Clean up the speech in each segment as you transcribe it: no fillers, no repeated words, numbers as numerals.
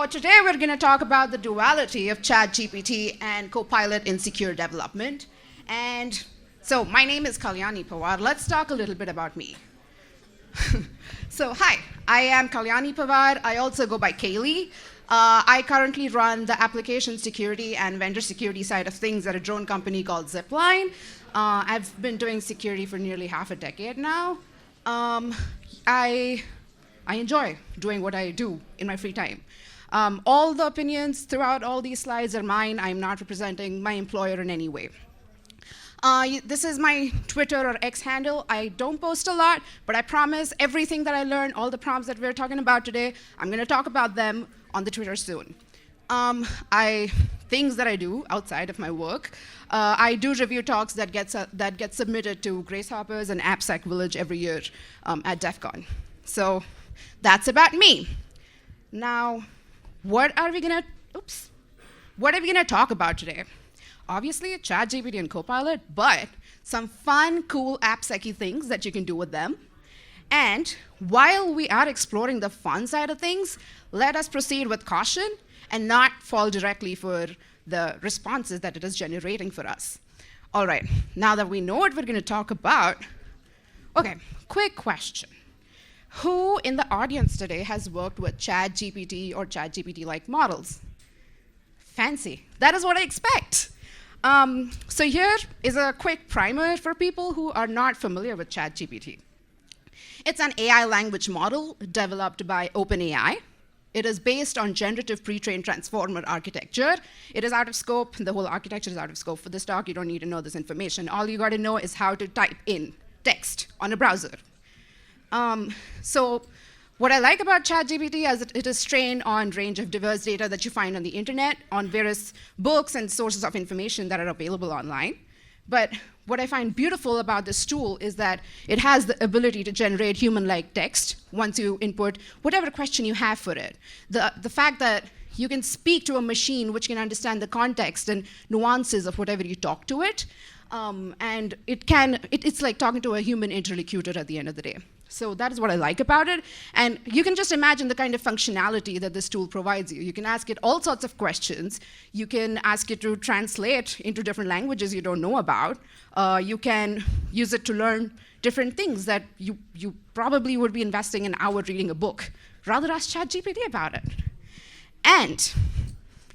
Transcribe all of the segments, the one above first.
So today we're going to talk about the duality of ChatGPT and Copilot in secure development. And so my name is Kalyani Pawar. Let's talk a little bit about me. So hi, I am Kalyani Pawar. I also go by Kaylee. I currently run the application security and vendor security side of things at a drone company called Zipline. I've been doing security for nearly half a decade now. I enjoy doing what I do in my free time. All the opinions throughout all these slides are mine. I'm not representing my employer in any way. This is my Twitter or X handle. I don't post a lot, but I promise everything that I learned, all the prompts that we're talking about today, I'm going to talk about them on the Twitter soon. Things that I do outside of my work, I do review talks that get submitted to Grace Hoppers and AppSec Village every year at DEF CON. So that's about me. Now, what are we gonna talk about today? Obviously, ChatGPT and Copilot, but some fun, cool AppSec-y things that you can do with them. And while we are exploring the fun side of things, let us proceed with caution and not fall directly for the responses that it is generating for us. All right, now that we know what we're going to talk about, okay, quick question. Who in the audience today has worked with ChatGPT or ChatGPT-like models? Fancy. That is what I expect. So here is a quick primer for people who are not familiar with ChatGPT. It's an AI language model developed by OpenAI. It is based on generative pre-trained transformer architecture. It is out of scope. The whole architecture is out of scope for this talk. You don't need to know this information. All you got to know is how to type in text on a browser. So what I like about ChatGPT is it is trained on a range of diverse data that you find on the internet, on various books and sources of information that are available online. But what I find beautiful about this tool is that it has the ability to generate human-like text once you input whatever question you have for it. The fact that you can speak to a machine which can understand the context and nuances of whatever you talk to it, and it's like talking to a human interlocutor at the end of the day. So that is what I like about it. And you can just imagine the kind of functionality that this tool provides you. You can ask it all sorts of questions. You can ask it to translate into different languages you don't know about. You can use it to learn different things that you probably would be investing an hour reading a book. Rather ask ChatGPT about it. And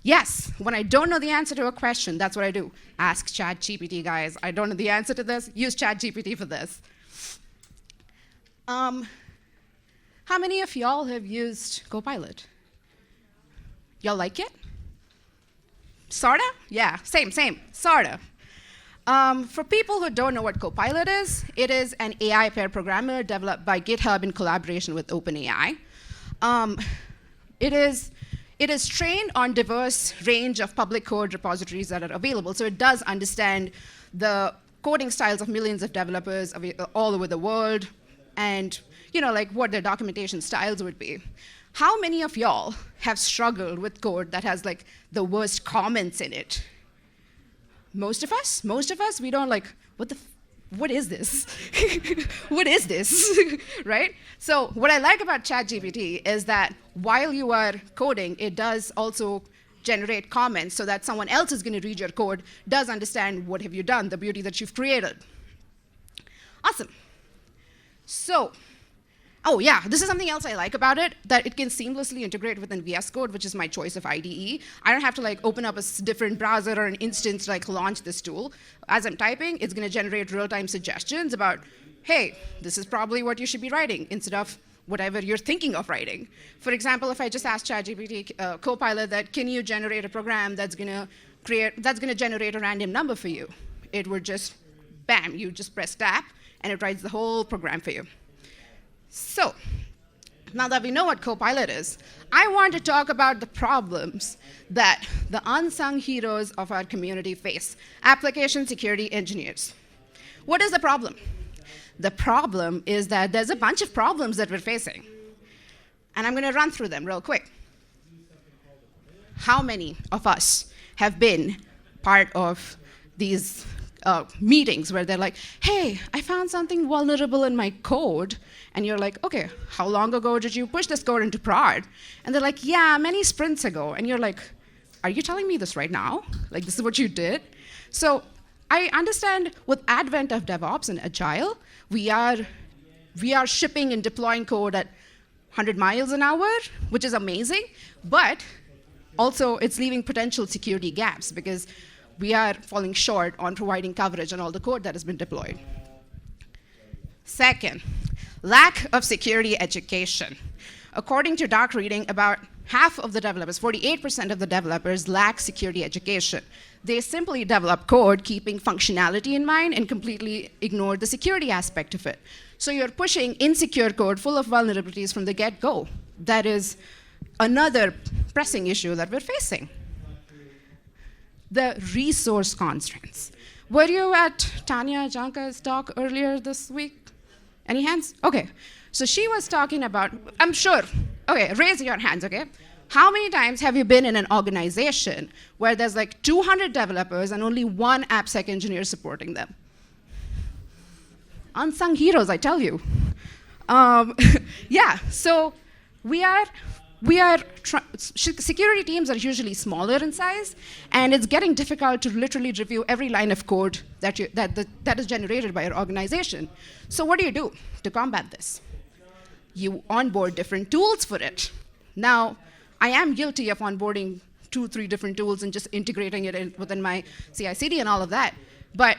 yes, when I don't know the answer to a question, that's what I do. Ask ChatGPT, guys. I don't know the answer to this. Use ChatGPT for this. How many of y'all have used Copilot? Y'all like it? Sorta? Yeah, same, sorta. For people who don't know what Copilot is, it is an AI pair programmer developed by GitHub in collaboration with OpenAI. It is trained on diverse range of public code repositories that are available, so it does understand the coding styles of millions of developers all over the world, and like what their documentation styles would be. How many of y'all have struggled with code that has like the worst comments in it? Most of us, we don't like, what is this? What is this, right? So what I like about ChatGPT is that while you are coding, it does also generate comments so that someone else is going to read your code, does understand what have you done, the beauty that you've created. Awesome. So, oh yeah, this is something else I like about it, that it can seamlessly integrate within VS Code, which is my choice of IDE. I don't have to like open up a different browser or an instance to like launch this tool. As I'm typing, it's going to generate real-time suggestions about, hey, this is probably what you should be writing, instead of whatever you're thinking of writing. For example, if I just ask ChatGPT Copilot that, can you generate a program that's going to generate a random number for you? It would just, bam, you just press tap, and it writes the whole program for you. So, now that we know what Copilot is, I want to talk about the problems that the unsung heroes of our community face, application security engineers. What is the problem? The problem is that there's a bunch of problems that we're facing. And I'm going to run through them real quick. How many of us have been part of these meetings where they're like, hey, I found something vulnerable in my code. And you're like, OK, how long ago did you push this code into prod? And they're like, yeah, many sprints ago. And you're like, are you telling me this right now? Like, this is what you did? So I understand with advent of DevOps and Agile, we are shipping and deploying code at 100 miles an hour, which is amazing. But also, it's leaving potential security gaps because we are falling short on providing coverage on all the code that has been deployed. Second, lack of security education. According to dark reading, about half of the developers, 48% of the developers, lack security education. They simply develop code keeping functionality in mind and completely ignore the security aspect of it. So you're pushing insecure code full of vulnerabilities from the get-go. That is another pressing issue that we're facing. The resource constraints. Were you at Tanya Janka's talk earlier this week? Any hands? OK. So she was talking about, I'm sure, OK, raise your hands, OK? How many times have you been in an organization where there's like 200 developers and only one AppSec engineer supporting them? Unsung heroes, I tell you. Yeah, so security teams are usually smaller in size, and it's getting difficult to literally review every line of code that is generated by your organization. So what do you do to combat this? You onboard different tools for it. Now, I am guilty of onboarding 2-3 different tools and just integrating it within my CI/CD and all of that. But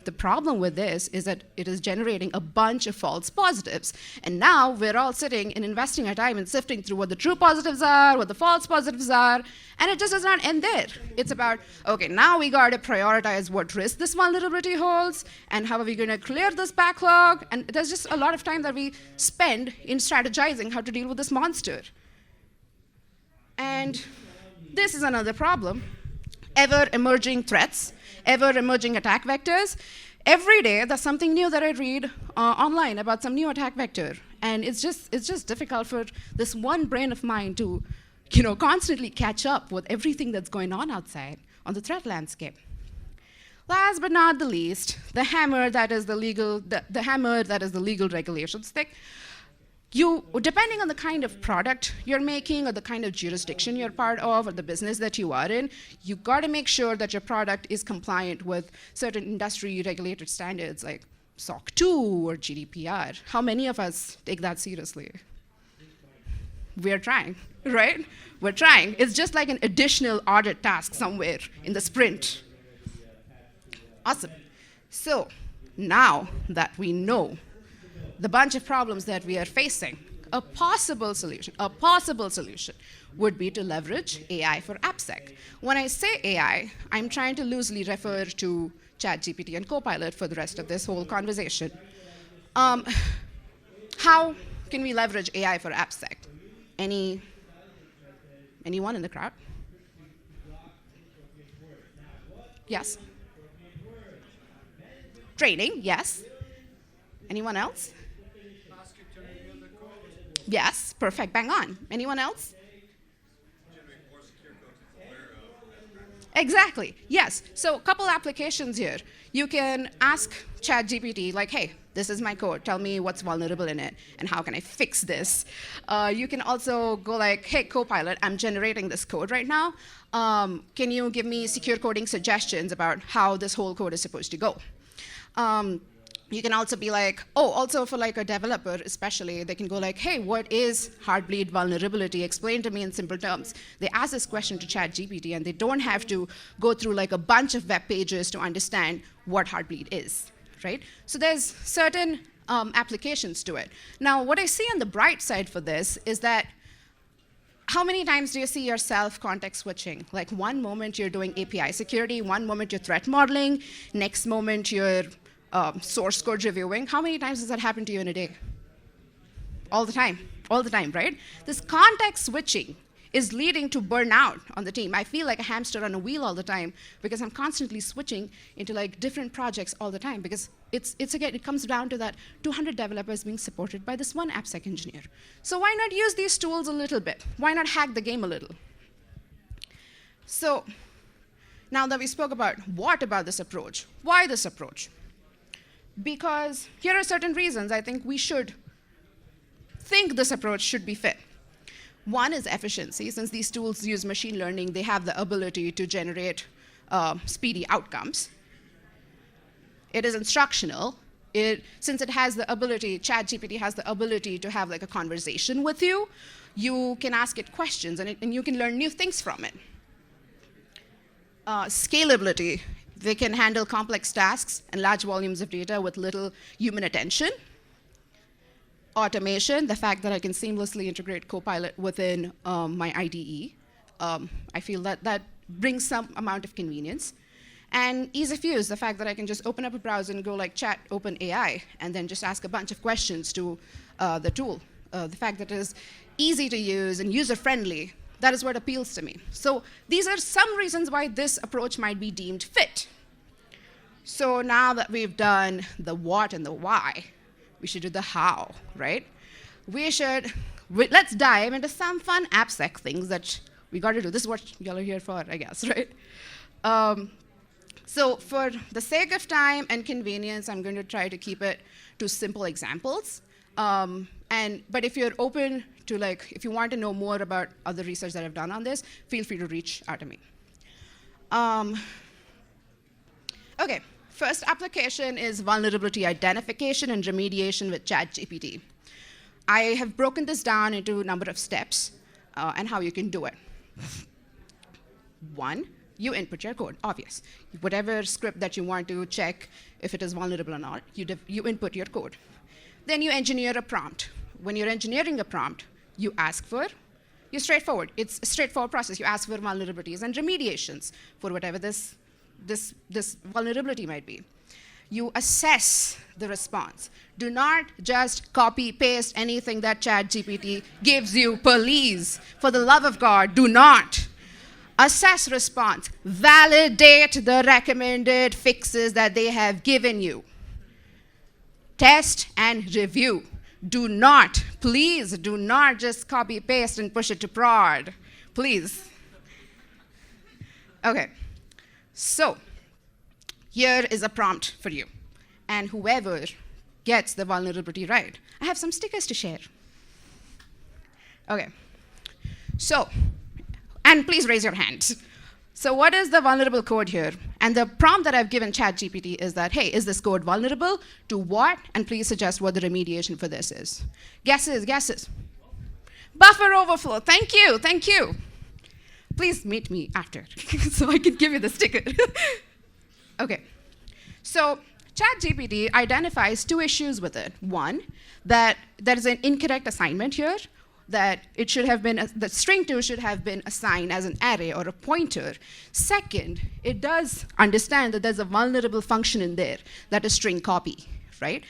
the problem with this is that it is generating a bunch of false positives. And now we're all sitting and investing our time and sifting through what the true positives are, what the false positives are, and it just does not end there. It's about, OK, now we got to prioritize what risk this vulnerability holds, and how are we going to clear this backlog? And there's just a lot of time that we spend in strategizing how to deal with this monster. And this is another problem. Ever-emerging threats, ever-emerging attack vectors. Every day, there's something new that I read online about some new attack vector. And it's just difficult for this one brain of mine to constantly catch up with everything that's going on outside on the threat landscape. Last but not the least, the hammer that is the legal regulation stick. Depending on the kind of product you're making or the kind of jurisdiction you're part of or the business that you are in, you've got to make sure that your product is compliant with certain industry regulated standards like SOC 2 or GDPR. How many of us take that seriously? We're trying, right? We're trying. It's just like an additional audit task somewhere in the sprint. Awesome. So now that we know the bunch of problems that we are facing, a possible solution would be to leverage AI for AppSec. When I say AI, I'm trying to loosely refer to ChatGPT and Copilot for the rest of this whole conversation. How can we leverage AI for AppSec? Anyone in the crowd? Yes? Training, yes. Anyone else? Yes, perfect, bang on. Anyone else? Exactly, yes. So a couple applications here. You can ask ChatGPT, like, hey, this is my code. Tell me what's vulnerable in it, and how can I fix this? You can also go like, hey, Copilot, I'm generating this code right now. Can you give me secure coding suggestions about how this whole code is supposed to go? You can also be like, also for like a developer especially, they can go like, hey, what is Heartbleed vulnerability? Explain to me in simple terms. They ask this question to ChatGPT, and they don't have to go through like a bunch of web pages to understand what Heartbleed is, right? So there's certain applications to it. Now, what I see on the bright side for this is that how many times do you see yourself context switching? Like one moment you're doing API security, one moment you're threat modeling, next moment you're source code reviewing. How many times does that happen to you in a day? All the time, right? This context switching is leading to burnout on the team. I feel like a hamster on a wheel all the time because I'm constantly switching into like different projects all the time because it comes down to that 200 developers being supported by this one AppSec engineer. So why not use these tools a little bit? Why not hack the game a little? So Now that we spoke about what about this approach, why this approach? Because here are certain reasons I think we should think this approach should be fit. One is efficiency. Since these tools use machine learning, they have the ability to generate speedy outcomes. It is instructional. Since it has the ability, ChatGPT has the ability to have like a conversation with you, you can ask it questions and you can learn new things from it. Scalability. They can handle complex tasks and large volumes of data with little human attention. Automation, the fact that I can seamlessly integrate Copilot within my IDE. I feel that brings some amount of convenience. And ease of use, the fact that I can just open up a browser and go like chat open AI and then just ask a bunch of questions to the tool. The fact that it is easy to use and user-friendly, that is what appeals to me. So these are some reasons why this approach might be deemed fit. So now that we've done the what and the why, we should do the how, right? Let's dive into some fun AppSec things that we got to do. This is what y'all are here for, I guess, right? So for the sake of time and convenience, I'm going to try to keep it to simple examples. But if you're open to, if you want to know more about other research that I've done on this, feel free to reach out to me. OK, first application is vulnerability identification and remediation with ChatGPT. I have broken this down into a number of steps and how you can do it. One, you input your code, obvious. Whatever script that you want to check if it is vulnerable or not, you input your code. Then you engineer a prompt. When you're engineering a prompt, you ask for, you're straightforward. It's a straightforward process. You ask for vulnerabilities and remediations for whatever this vulnerability might be. You assess the response. Do not just copy, paste anything that ChatGPT gives you, please. For the love of God, do not. Assess response. Validate the recommended fixes that they have given you. Test and review. Do not, please, do not just copy, paste, and push it to prod. Please. OK. So here is a prompt for you. And whoever gets the vulnerability right, I have some stickers to share. OK. So, and please raise your hand. So what is the vulnerable code here? And the prompt that I've given ChatGPT is that, hey, is this code vulnerable to what? And please suggest what the remediation for this is. Guesses, guesses. Buffer overflow. Thank you, thank you. Please meet me after so I can give you the sticker. OK. So ChatGPT identifies two issues with it. One, that there is an incorrect assignment here, that it should have been, the string 2 should have been assigned as an array or a pointer. Second, it does understand that there's a vulnerable function in there that is string copy, right?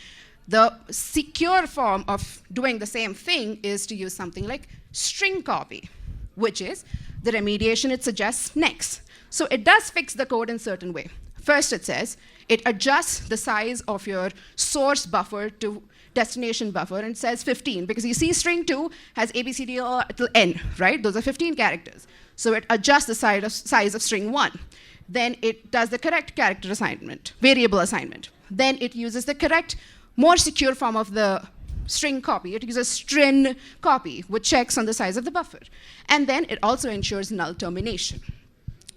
The secure form of doing the same thing is to use something like string copy, which is the remediation it suggests next. So it does fix the code in a certain way. First, it says it adjusts the size of your source buffer to destination buffer and says 15, because you see string 2 has ABCD till N, right? Those are 15 characters. So it adjusts the size of string 1. Then it does the correct character assignment, variable assignment. Then it uses the correct, more secure form of the string copy. It uses string copy, which checks on the size of the buffer. And then it also ensures null termination.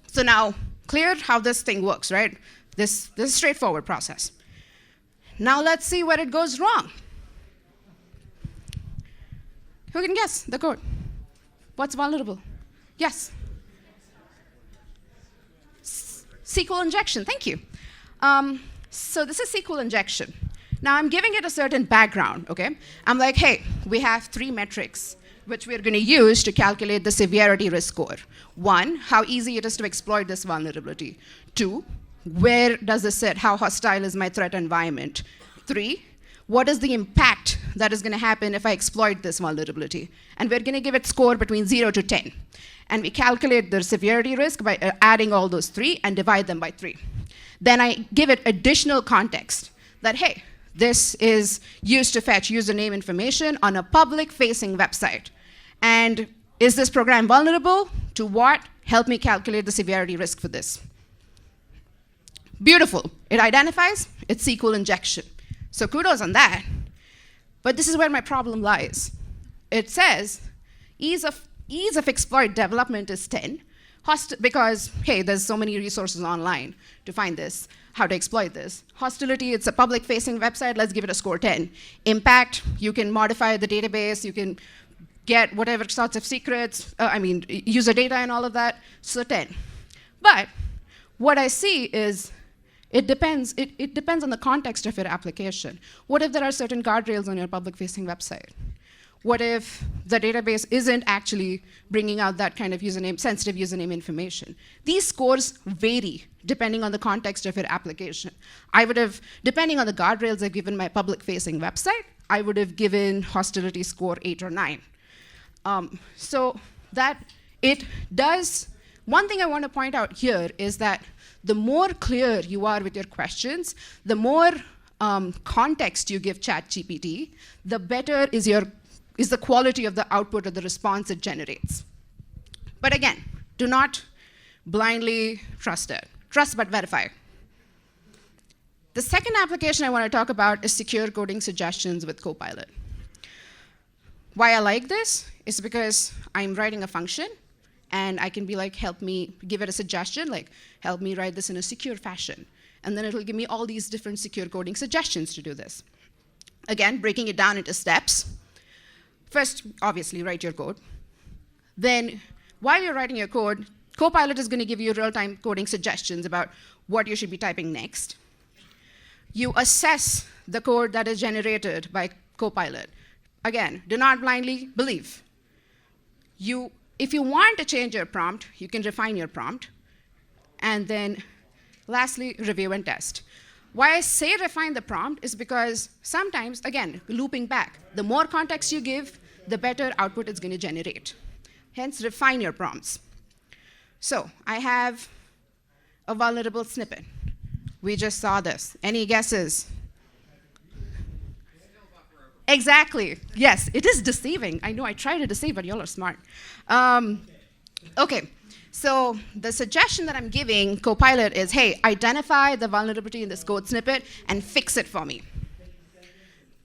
So now, clear how this thing works, right? This is a straightforward process. Now let's see where it goes wrong. Who can guess the code? What's vulnerable? Yes? SQL injection, thank you. So this is SQL injection. Now I'm giving it a certain background, okay? I'm like, hey, we have 3 metrics which we're going to use to calculate the severity risk score. 1, how easy it is to exploit this vulnerability. 2, where does this sit? How hostile is my threat environment? 3, what is the impact that is going to happen if I exploit this vulnerability? And we're going to give it score between 0 to 10. And we calculate the severity risk by adding all those 3 and divide them by 3. Then I give it additional context that, hey, this is used to fetch username information on a public-facing website. And is this program vulnerable to what? Help me calculate the severity risk for this. Beautiful. It identifies, it's SQL injection. So kudos on that. But this is where my problem lies. It says ease of exploit development is 10, because, hey, there's so many resources online to find this, how to exploit this. Hostility, it's a public-facing website, let's give it a score 10. Impact, you can modify the database, you can get whatever sorts of secrets, user data and all of that, so 10. But what I see is it depends on the context of your application. What if there are certain guardrails on your public-facing website? What if the database isn't actually bringing out that kind of sensitive username information? These scores vary depending on the context of your application. Depending on the guardrails I've given my public-facing website, I would have given hostility score 8 or 9. So that it does, one thing I want to point out here is that the more clear you are with your questions, the more context you give ChatGPT, the better is the quality of the output or the response it generates. But again, do not blindly trust it. Trust but verify. The second application I want to talk about is secure coding suggestions with Copilot. Why I like this is because I'm writing a function, and I can be like, help me, give it a suggestion, like, help me write this in a secure fashion. And then it'll give me all these different secure coding suggestions to do this. Again, breaking it down into steps. First, obviously, write your code. Then, while you're writing your code, Copilot is going to give you real-time coding suggestions about what you should be typing next. You assess the code that is generated by Copilot. Again, do not blindly believe. If you want to change your prompt, you can refine your prompt. And then, lastly, review and test. Why I say refine the prompt is because sometimes, again, looping back, the more context you give, the better output it's going to generate. Hence, refine your prompts. So I have a vulnerable snippet. We just saw this. Any guesses? Exactly. Yes, it is deceiving. I know I try to deceive, but y'all are smart. OK. So the suggestion that I'm giving Copilot is, hey, identify the vulnerability in this code snippet and fix it for me.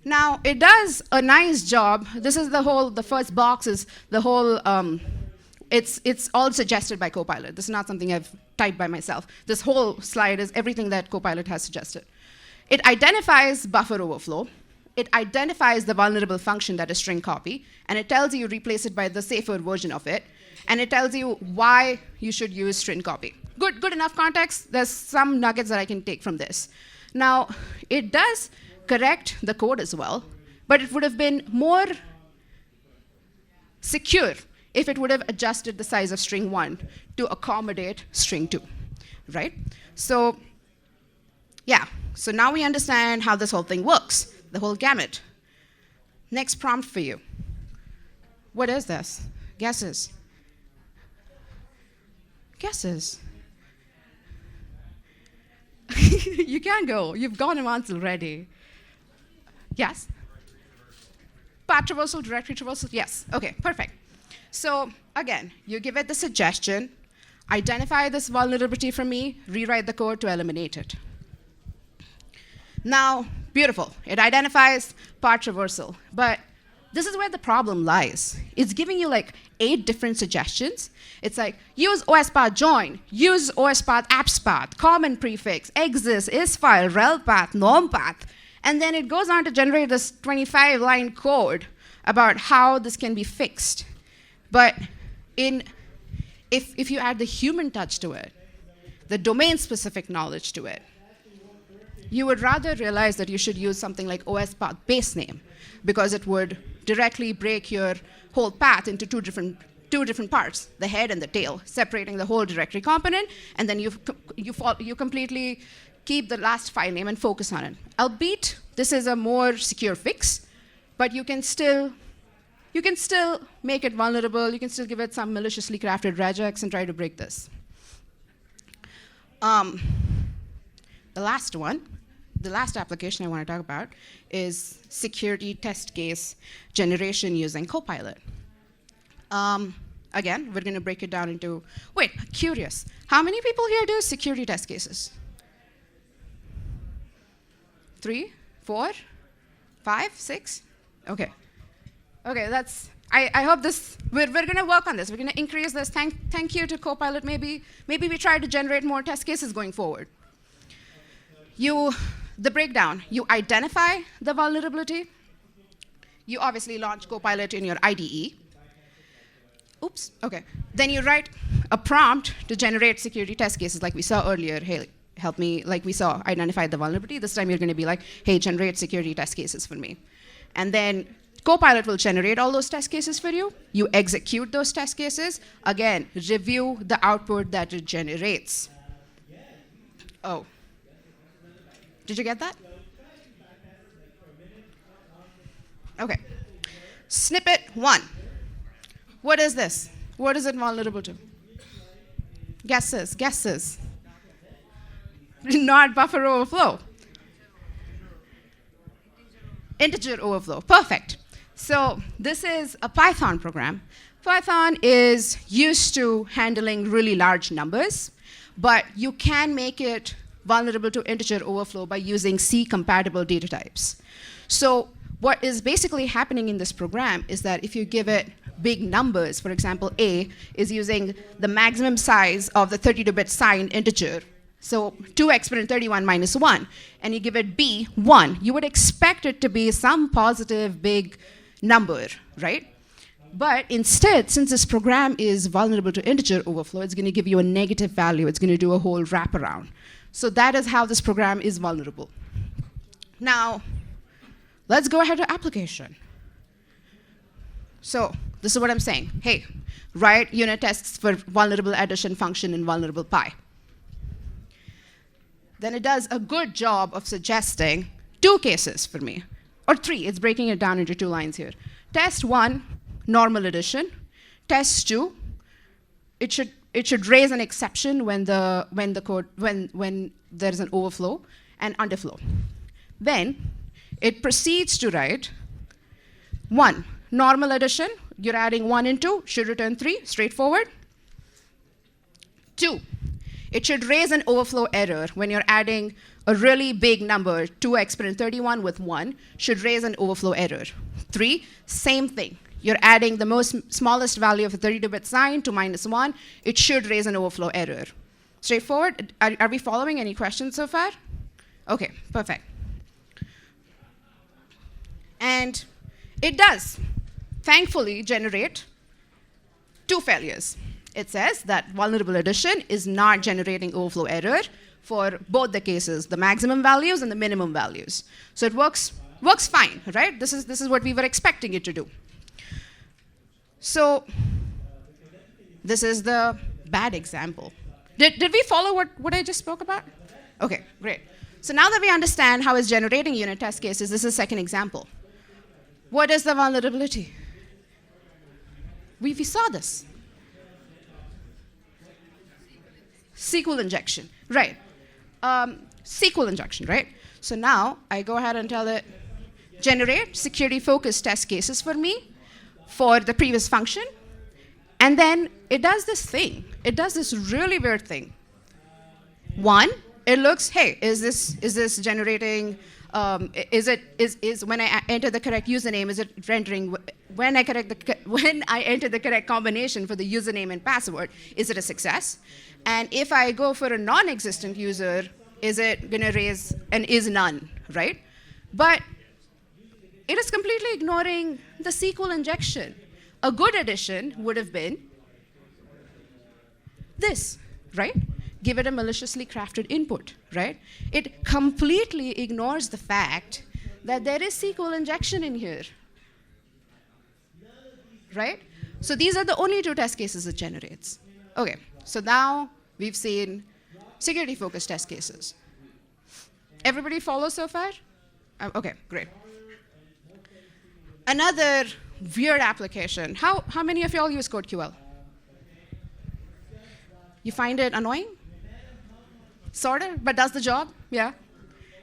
Now, it does a nice job. This is the first box is the whole, it's all suggested by Copilot. This is not something I've typed by myself. This whole slide is everything that Copilot has suggested. It identifies buffer overflow. It identifies the vulnerable function that is string copy, and it tells you replace it by the safer version of it. And it tells you why you should use string copy. Good enough context. There's some nuggets that I can take from this. Now, it does correct the code as well, but it would have been more secure if it would have adjusted the size of string 1 to accommodate string 2, right? So, yeah. So now we understand how this whole thing works, the whole gamut. Next prompt for you. What is this? Guesses? Guesses? You can go. You've gone once already. Yes? Path traversal, directory traversal? Yes. OK, perfect. So again, you give it the suggestion, identify this vulnerability for me, rewrite the code to eliminate it. Now, beautiful. It identifies path traversal. But this is where the problem lies. It's giving you like 8 different suggestions. It's like, use OSPath join, use OSPath apps path, common prefix, exist, isfile, rel path, norm path. And then it goes on to generate this 25-line code about how this can be fixed. But if you add the human touch to it, the domain-specific knowledge to it, you would rather realize that you should use something like OSPath base name, because it would directly break your whole path into two different parts, the head and the tail, separating the whole directory component, and then you completely keep the last file name and focus on it. Albeit, this is a more secure fix, but you can still make it vulnerable. You can still give it some maliciously crafted regex and try to break this. The last application I want to talk about is security test case generation using Copilot. Again, we're going to break it down into, curious. How many people here do security test cases? 3, 4, 5, 6? Okay. Okay, I hope this, we're going to work on this. We're going to increase this. Thank you to Copilot. Maybe we try to generate more test cases going forward. The breakdown, you identify the vulnerability. You obviously launch Copilot in your IDE. Oops, okay. Then you write a prompt to generate security test cases like we saw earlier. Hey, help me, like we saw, identify the vulnerability. This time you're going to be like, hey, generate security test cases for me. And then Copilot will generate all those test cases for you. You execute those test cases. Again, review the output that it generates. Oh. Did you get that? Okay. Snippet 1. What is this? What is it vulnerable to? Guesses. Not buffer overflow. Integer overflow. Perfect. So this is a Python program. Python is used to handling really large numbers, but you can make it vulnerable to integer overflow by using C-compatible data types. So what is basically happening in this program is that if you give it big numbers, for example, A is using the maximum size of the 32-bit signed integer, so 2 exponent 31 minus 1, and you give it B, 1, you would expect it to be some positive big number, right? But instead, since this program is vulnerable to integer overflow, it's going to give you a negative value. It's going to do a whole wraparound. So that is how this program is vulnerable. Now, let's go ahead to application. So this is what I'm saying. Hey, write unit tests for vulnerable addition function in vulnerable pi. Then it does a good job of suggesting 2 cases for me, or 3. It's breaking it down into 2 lines here. Test 1, normal addition. Test 2, it should raise an exception when there's an overflow and underflow. Then it proceeds to write 1, normal addition. You're adding 1 and 2, should return 3, straightforward. 2, it should raise an overflow error when you're adding a really big number, 2 exponent 31 with 1, should raise an overflow error. 3, same thing. You're adding the smallest value of a 32-bit sign to minus 1, it should raise an overflow error. Straightforward. Are we following? Any questions so far? Okay, perfect. And it does, thankfully, generate 2 failures. It says that vulnerable addition is not generating overflow error for both the cases, the maximum values and the minimum values. So it works fine, right? This is what we were expecting it to do. So this is the bad example. Did we follow what I just spoke about? Okay, great. So now that we understand how it's generating unit test cases, this is the second example. What is the vulnerability? We saw this. SQL injection, right. SQL injection, right? So now I go ahead and tell it, generate security-focused test cases for me for the previous function. And then it does this thing. It does this really weird thing. 1, it looks, hey, is this generating, is when I enter the correct username, is it rendering, when I enter the correct combination for the username and password, is it a success? And if I go for a non-existent user, is it going to raise an is none, right? But it is completely ignoring the SQL injection. A good addition would have been this, right? Give it a maliciously crafted input, right? It completely ignores the fact that there is SQL injection in here, right? So these are the only 2 test cases it generates. Okay, so now we've seen security-focused test cases. Everybody follow so far? Okay, great. Another weird application. How many of y'all use CodeQL? You find it annoying? Sort of, but does the job? Yeah?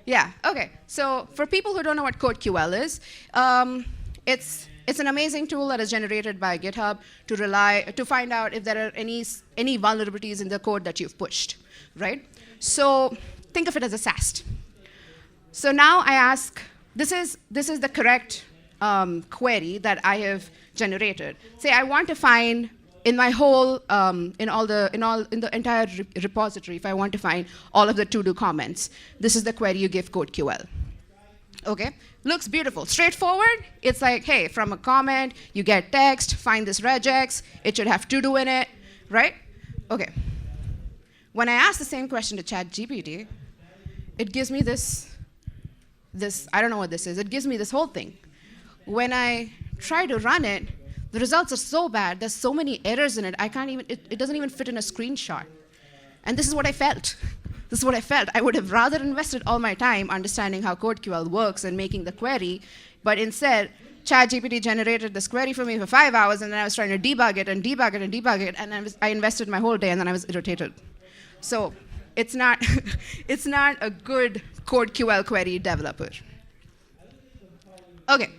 Yeah, okay. So for people who don't know what CodeQL is, it's an amazing tool that is generated by GitHub to find out if there are any vulnerabilities in the code that you've pushed, right? So think of it as a SAST. So now I ask, this is the correct query that I have generated. Say I want to find in my whole, in the entire repository, if I want to find all of the to-do comments, this is the query you give CodeQL. Okay, looks beautiful, straightforward. It's like, hey, from a comment, you get text, find this regex, it should have to-do in it, right? Okay. When I ask the same question to ChatGPT, it gives me this, I don't know what this is, it gives me this whole thing. When I try to run it, the results are so bad, there's so many errors in it, it doesn't even fit in a screenshot. And this is what I felt. This is what I felt. I would have rather invested all my time understanding how CodeQL works and making the query, but instead, ChatGPT generated this query for me for 5 hours, and then I was trying to debug it and debug it and debug it, and I invested my whole day, and then I was irritated. So it's not, it's not a good CodeQL query developer. Okay.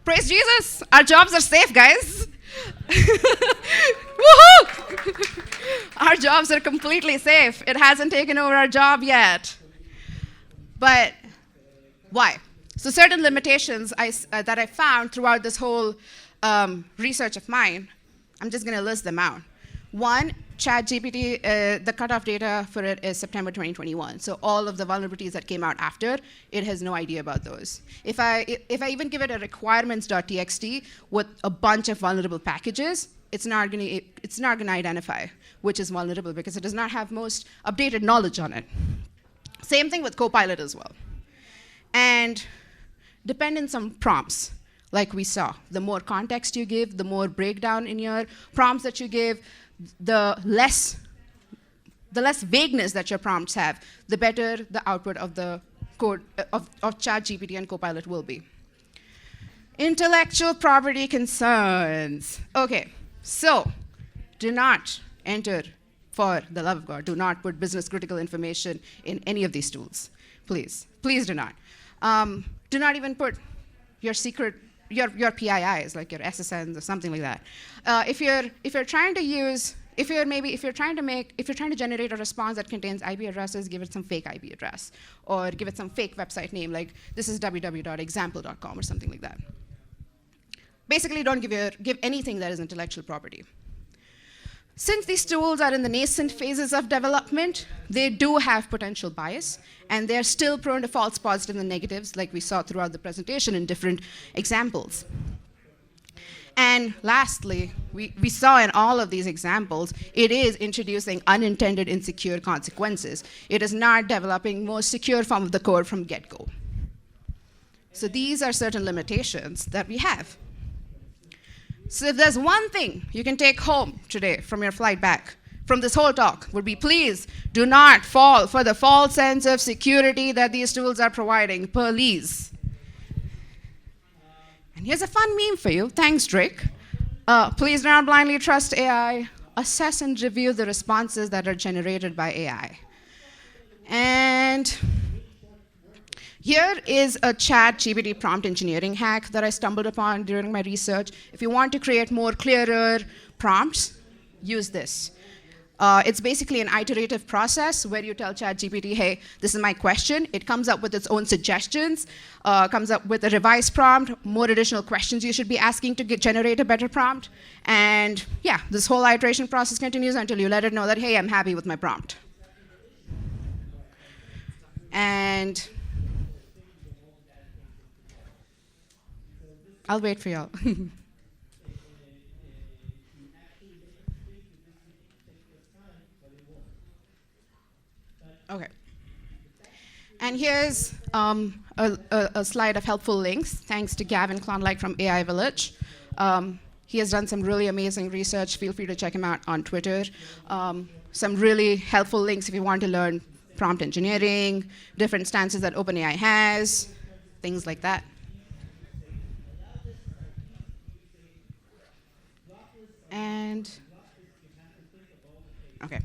Praise Jesus, our jobs are safe, guys. Woohoo! Our jobs are completely safe. It hasn't taken over our job yet. But why? So certain limitations that I found throughout this whole research of mine, I'm just going to list them out. One, ChatGPT, the cutoff data for it is September 2021. So all of the vulnerabilities that came out after, it has no idea about those. If I even give it a requirements.txt with a bunch of vulnerable packages, it's not going to identify which is vulnerable because it does not have most updated knowledge on it. Same thing with Copilot as well. And dependence on prompts, like we saw. The more context you give, the more breakdown in your prompts that you give, the less vagueness that your prompts have, the better the output of the code of ChatGPT and Copilot will be. Intellectual property concerns. Okay, so do not enter, for the love of God, do not put business critical information in any of these tools. Please, please do not. Do not even put your secret, your PIIs, like your SSNs or something like that. If you're trying to generate a response that contains IP addresses, give it some fake IP address, or give it some fake website name, like this is www.example.com or something like that. Basically, don't give anything that is intellectual property. Since these tools are in the nascent phases of development, they do have potential bias, and they're still prone to false positives and negatives, like we saw throughout the presentation in different examples. And lastly, we saw in all of these examples, it is introducing unintended insecure consequences. It is not developing most secure form of the code from get-go. So these are certain limitations that we have. So if there's one thing you can take home today from your flight back, from this whole talk, would be please do not fall for the false sense of security that these tools are providing. Please. And here's a fun meme for you. Thanks, Drake. Please do not blindly trust AI. Assess and review the responses that are generated by AI. And here is a ChatGPT prompt engineering hack that I stumbled upon during my research. If you want to create more clearer prompts, use this. It's basically an iterative process where you tell ChatGPT, hey, this is my question. It comes up with its own suggestions, comes up with a revised prompt, more additional questions you should be asking to generate a better prompt. And yeah, this whole iteration process continues until you let it know that, hey, I'm happy with my prompt. And I'll wait for y'all. Okay. And here's a slide of helpful links, thanks to Gavin Klondike from AI Village. He has done some really amazing research. Feel free to check him out on Twitter. Some really helpful links if you want to learn prompt engineering, different stances that OpenAI has, things like that. And, okay.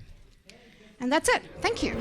And that's it. Thank you.